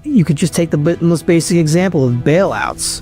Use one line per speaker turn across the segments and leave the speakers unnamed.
you could just take the most basic example of bailouts.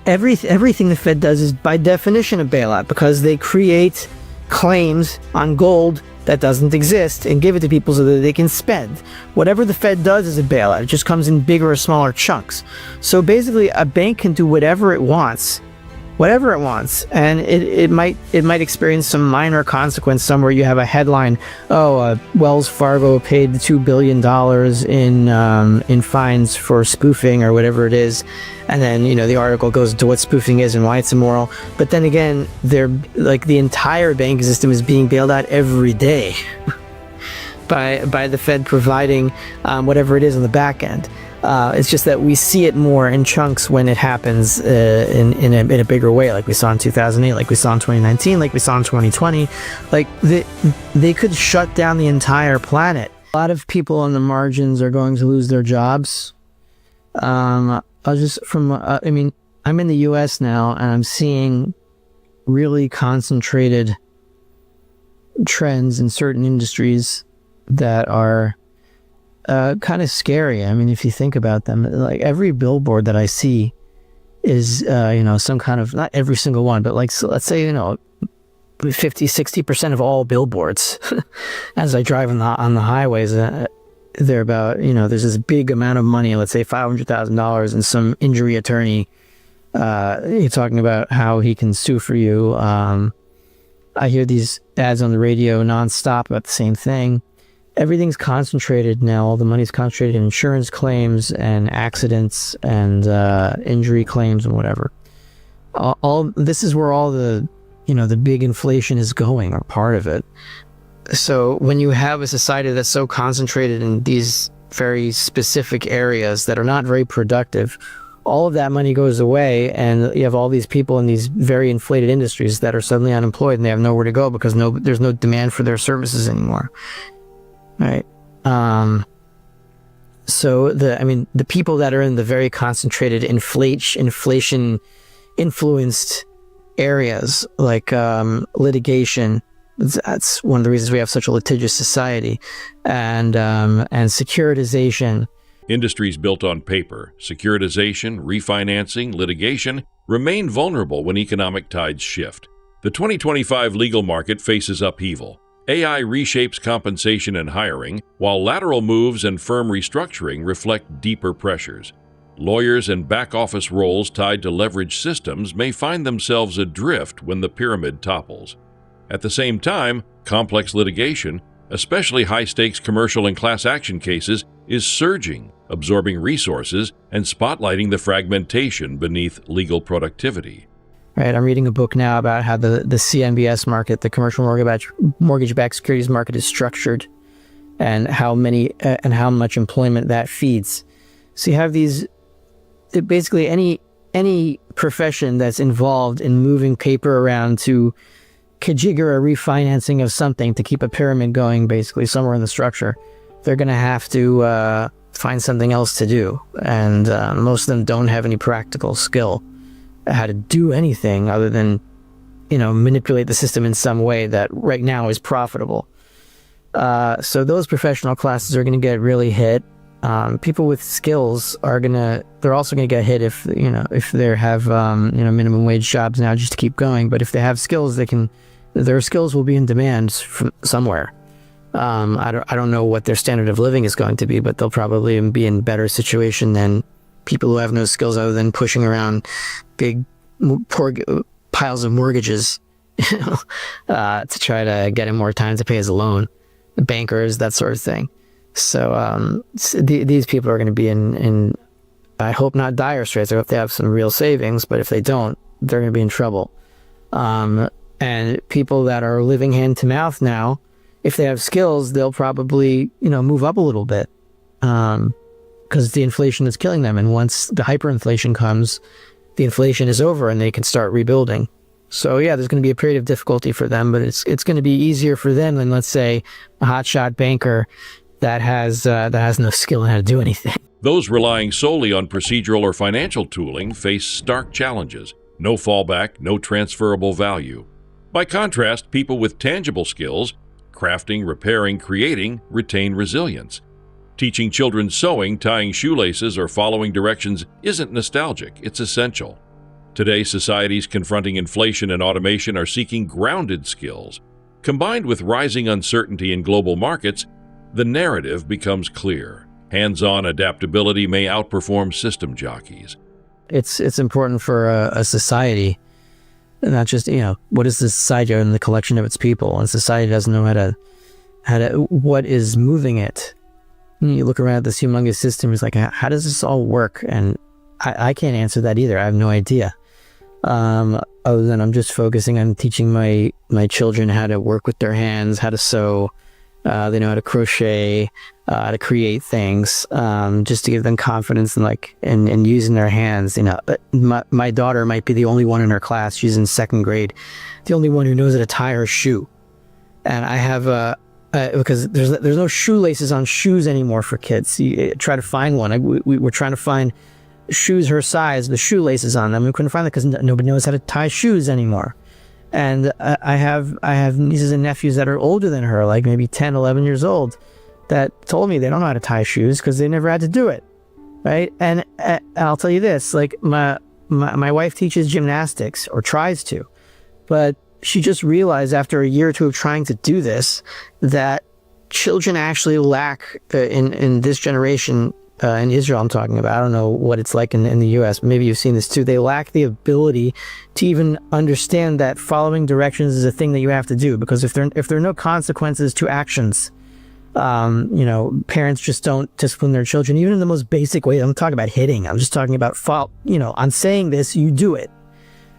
Everything the Fed does is by definition a bailout, because they create claims on gold that doesn't exist and give it to people so that they can spend. Whatever the Fed does is a bailout. It just comes in bigger or smaller chunks. So basically, a bank can do whatever it wants, and it might experience some minor consequence somewhere. You have a headline, Wells Fargo paid $2 billion in fines for spoofing or whatever it is, and then the article goes into what spoofing is and why it's immoral. But then again, the entire banking system is being bailed out every day by the Fed providing whatever it is on the back end. It's just that we see it more in chunks when it happens in a bigger way, like we saw in 2008, like we saw in 2019, like we saw in 2020. Like they could shut down the entire planet. A lot of people on the margins are going to lose their jobs. I'm in the US now, and I'm seeing really concentrated trends in certain industries that are kind of scary. I mean, if you think about them, like every billboard that I see is, some kind of, not every single one, but like, so let's say, 50-60% of all billboards as I drive on the highways, they're about, there's this big amount of money, let's say $500,000, and some injury attorney, you're talking about how he can sue for you. I hear these ads on the radio nonstop about the same thing. Everything's concentrated now. All the money's concentrated in insurance claims and accidents and injury claims and whatever. All this is where all the big inflation is going, or part of it. So when you have a society that's so concentrated in these very specific areas that are not very productive, all of that money goes away, and you have all these people in these very inflated industries that are suddenly unemployed, and they have nowhere to go because there's no demand for their services anymore. Right. So the people that are in the very concentrated inflation influenced areas, like litigation, that's one of the reasons we have such a litigious society, and securitization.
Industries built on paper, securitization, refinancing, litigation, remain vulnerable when economic tides shift. The 2025 legal market faces upheaval. AI reshapes compensation and hiring, while lateral moves and firm restructuring reflect deeper pressures. Lawyers and back-office roles tied to leverage systems may find themselves adrift when the pyramid topples. At the same time, complex litigation, especially high-stakes commercial and class action cases, is surging, absorbing resources and spotlighting the fragmentation beneath legal productivity.
Right, I'm reading a book now about how the CMBS market, the commercial mortgage-backed securities market, is structured, and how much employment that feeds. So you have these, basically any profession that's involved in moving paper around to kajigger a refinancing of something to keep a pyramid going, basically somewhere in the structure, they're going to have to find something else to do, and most of them don't have any practical skill how to do anything other than manipulate the system in some way that right now is profitable. So those professional classes are going to get really hit. People with skills they're also going to get hit if they have minimum wage jobs now just to keep going. But if they have skills, their skills will be in demand from somewhere. I don't know what their standard of living is going to be, but they'll probably be in better situation than people who have no skills other than pushing around big piles of mortgages to try to get him more time to pay his loan, bankers, that sort of thing. So these people are going to be in I hope not dire straits. I hope they have some real savings, but if they don't, they're going to be in trouble. And people that are living hand to mouth now, if they have skills, they'll probably move up a little bit. Because the inflation is killing them. And once the hyperinflation comes, the inflation is over and they can start rebuilding. So yeah, there's going to be a period of difficulty for them, but it's going to be easier for them than, let's say, a hotshot banker that has no skill in how to do anything.
Those relying solely on procedural or financial tooling face stark challenges. No fallback, no transferable value. By contrast, people with tangible skills, crafting, repairing, creating, retain resilience. Teaching children sewing, tying shoelaces, or following directions isn't nostalgic, it's essential. Today, societies confronting inflation and automation are seeking grounded skills. Combined with rising uncertainty in global markets, the narrative becomes clear. Hands-on adaptability may outperform system jockeys.
It's important for a society, not just, what is the society and the collection of its people, and society doesn't know how to what is moving it. And you look around at this humongous system, it's like, how does this all work? And I can't answer that either. I have no idea. Other than I'm just focusing on teaching my children how to work with their hands, how to sew, they know how to crochet, how to create things, just to give them confidence and using their hands. My daughter might be the only one in her class. She's in second grade, the only one who knows how to tie her shoe. And I have because there's no shoelaces on shoes anymore for kids. You try to find one. We were trying to find shoes her size, the shoelaces on them. We couldn't find them because nobody knows how to tie shoes anymore. And I have nieces and nephews that are older than her, like maybe 10, 11 years old, that told me they don't know how to tie shoes because they never had to do it, right? And I'll tell you this, like my wife teaches gymnastics, or tries to, but she just realized after a year or two of trying to do this that children actually lack, in this generation, in Israel I'm talking about, I don't know what it's like in the US, but maybe you've seen this too, they lack the ability to even understand that following directions is a thing that you have to do, because if there are no consequences to actions, parents just don't discipline their children, even in the most basic way. I'm talking about hitting, I'm just talking about on saying this, you do it.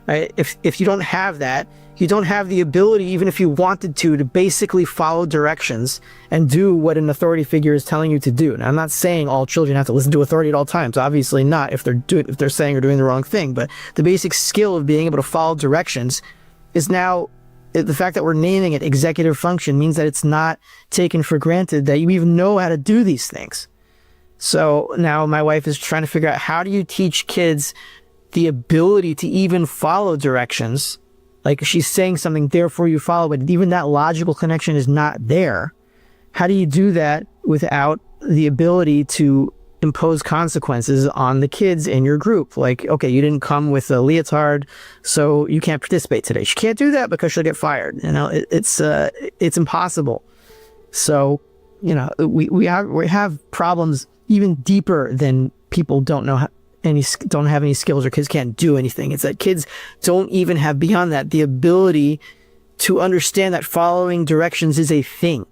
Right? If you don't have that, you don't have the ability, even if you wanted to basically follow directions and do what an authority figure is telling you to do. Now, I'm not saying all children have to listen to authority at all times. Obviously not, if they're saying or doing the wrong thing. But the basic skill of being able to follow directions is now, the fact that we're naming it executive function means that it's not taken for granted that you even know how to do these things. So now my wife is trying to figure out, how do you teach kids the ability to even follow directions? Like, she's saying something, therefore you follow it. Even that logical connection is not there. How do you do that without the ability to impose consequences on the kids in your group? Like, okay, you didn't come with a leotard, so you can't participate today. She can't do that because she'll get fired. It's impossible. So, we have problems even deeper than people don't have any skills, or kids can't do anything. It's that kids don't even have, beyond that, the ability to understand that following directions is a thing.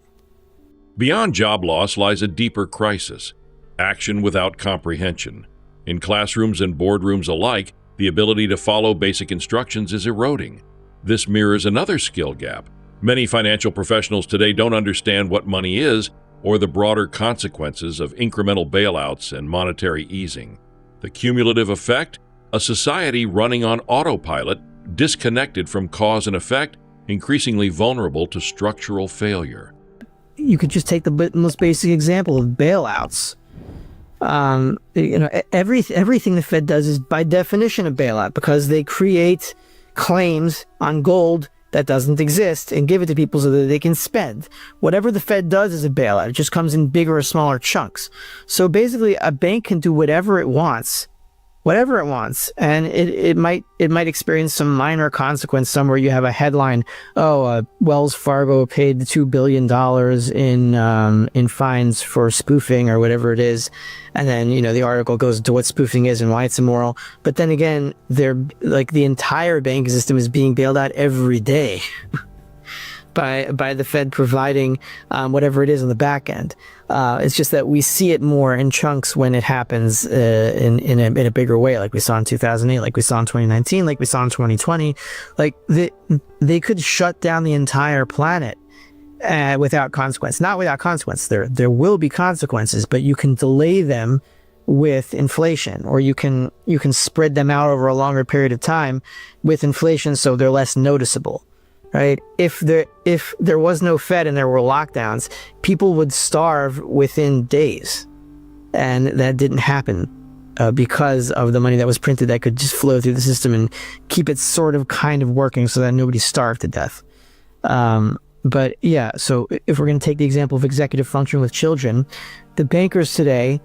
Beyond job loss lies a deeper crisis: action without comprehension. In classrooms and boardrooms alike, the ability to follow basic instructions is eroding. This mirrors another skill gap. Many financial professionals today don't understand what money is, or the broader consequences of incremental bailouts and monetary easing. The cumulative effect? A society running on autopilot, disconnected from cause and effect, increasingly vulnerable to structural failure.
You could just take the most basic example of bailouts. Everything the Fed does is by definition a bailout, because they create claims on gold that doesn't exist and give it to people so that they can spend. Whatever the Fed does is a bailout. It just comes in bigger or smaller chunks. So basically, a bank can do whatever it wants, and it might experience some minor consequence somewhere. You have a headline, Wells Fargo paid $2 billion in fines for spoofing, or whatever it is. And then, the article goes into what spoofing is and why it's immoral. But then again, the entire banking system is being bailed out every day by the Fed providing whatever it is on the back end. It's just that we see it more in chunks when it happens in a bigger way, like we saw in 2008, like we saw in 2019, like we saw in 2020. Like they could shut down the entire planet without consequence. Not without consequence. There will be consequences, but you can delay them with inflation, or you can spread them out over a longer period of time with inflation, so they're less noticeable. Right? If there was no Fed and there were lockdowns, people would starve within days, and that didn't happen because of the money that was printed that could just flow through the system and keep it sort of kind of working so that nobody starved to death. But yeah, so if we're going to take the example of executive function with children, the bankers today,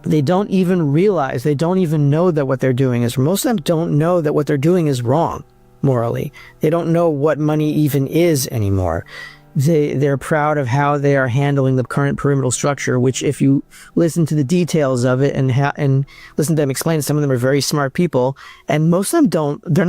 they don't even realize, they don't even know that what they're doing is, most of them don't know that what they're doing is wrong morally. They don't know what money even is anymore. They're proud of how they are handling the current pyramidal structure, which if you listen to the details of it and listen to them explain, some of them are very smart people, and most of them they're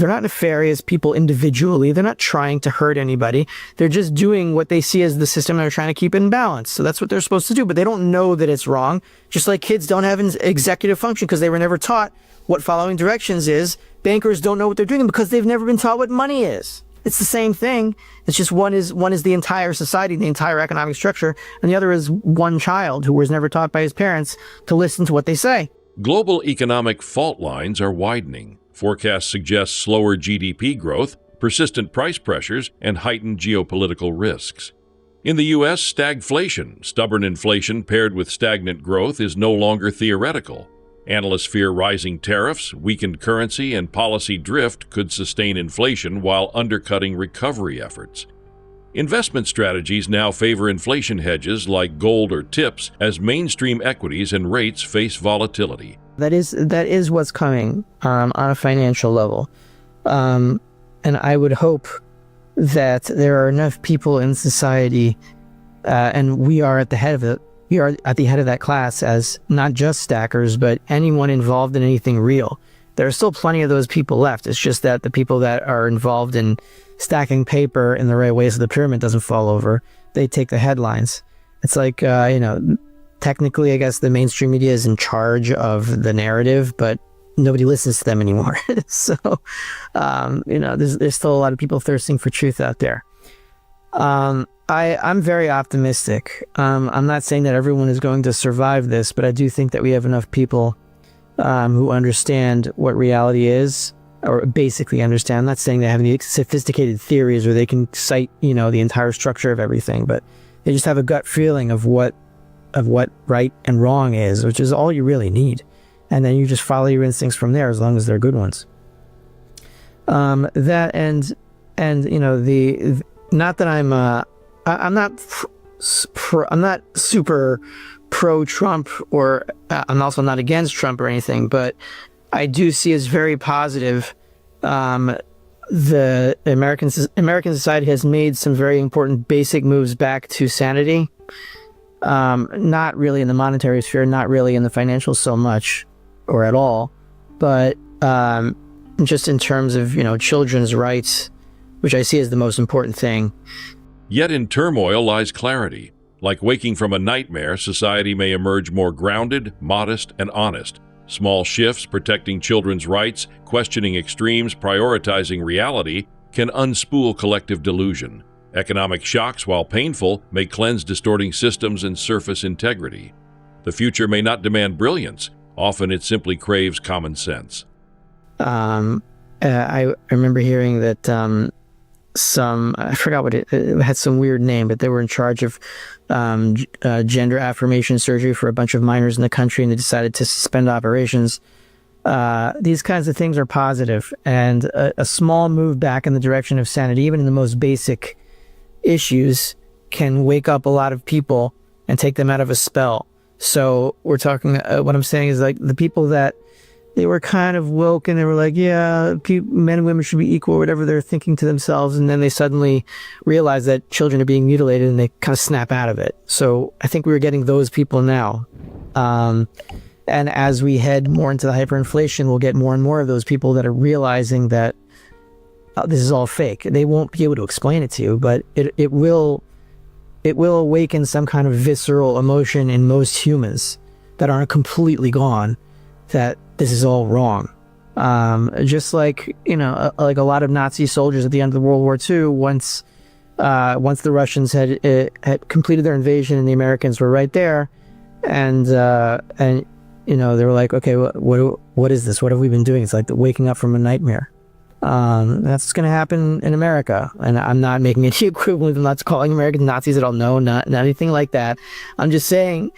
not nefarious people individually. They're not trying to hurt anybody. They're just doing what they see as the system, and they're trying to keep it in balance. So that's what they're supposed to do, but they don't know that it's wrong. Just like kids don't have an executive function because they were never taught what following directions is. Bankers don't know what they're doing because they've never been taught what money is. It's the same thing. It's just one is the entire society, the entire economic structure, and the other is one child who was never taught by his parents to listen to what they say.
Global economic fault lines are widening. Forecasts suggest slower GDP growth, persistent price pressures, and heightened geopolitical risks. In the U.S., stagflation, stubborn inflation paired with stagnant growth, is no longer theoretical. Analysts fear rising tariffs, weakened currency, and policy drift could sustain inflation while undercutting recovery efforts. Investment strategies now favor inflation hedges like gold or tips as mainstream equities and rates face volatility.
That is what's coming on a financial level. And I would hope that there are enough people in society, and we are at the head of it. We are at the head of that class as not just stackers, but anyone involved in anything real. There are still plenty of those people left. It's just that the people that are involved in stacking paper in the right way so the pyramid doesn't fall over, they take the headlines. It's like, technically, I guess the mainstream media is in charge of the narrative, but nobody listens to them anymore. So, there's still a lot of people thirsting for truth out there. I'm very optimistic. I'm not saying that everyone is going to survive this, but I do think that we have enough people who understand what reality is, or basically understand. I'm not saying they have any sophisticated theories or they can cite, the entire structure of everything, but they just have a gut feeling of what right and wrong is, which is all you really need. And then you just follow your instincts from there, as long as they're good ones. That and not that I'm not super pro-Trump, or I'm also not against Trump or anything, but I do see as very positive the American society has made some very important basic moves back to sanity. Not really in the monetary sphere, not really in the financial so much or at all, but just in terms of children's rights, which I see as the most important thing.
Yet in turmoil lies clarity. Like waking from a nightmare, society may emerge more grounded, modest, and honest. Small shifts protecting children's rights, questioning extremes, prioritizing reality, can unspool collective delusion. Economic shocks, while painful, may cleanse distorting systems and surface integrity. The future may not demand brilliance. Often it simply craves common sense.
I remember hearing that I forgot what it had, some weird name, but they were in charge of gender affirmation surgery for a bunch of minors in the country, and they decided to suspend operations. These kinds of things are positive, and a small move back in the direction of sanity, even in the most basic issues, can wake up a lot of people and take them out of a spell. So we're talking, what I'm saying is, like, the people that they were kind of woke and they were like, yeah, men and women should be equal, whatever they're thinking to themselves. And then they suddenly realize that children are being mutilated and they kind of snap out of it. So I think we're getting those people now. And as we head more into the hyperinflation, we'll get more and more of those people that are realizing that this is all fake. They won't be able to explain it to you, but it will awaken some kind of visceral emotion in most humans that aren't completely gone, that this is all wrong. Just like, like a lot of Nazi soldiers at the end of World War II, once the Russians had completed their invasion and the Americans were right there, and they were like, okay, what is this? What have we been doing? It's like waking up from a nightmare. That's what's going to happen in America. And I'm not making any equivalent. I'm not calling Americans Nazis at all. No, not anything like that. I'm just saying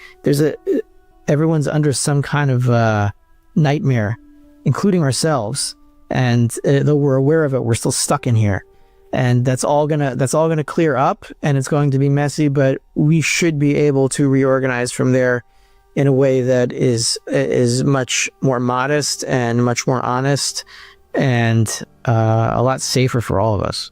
everyone's under some kind of nightmare, including ourselves. And though we're aware of it, we're still stuck in here. And that's all gonna clear up, and it's going to be messy, but we should be able to reorganize from there in a way that is much more modest and much more honest and a lot safer for all of us.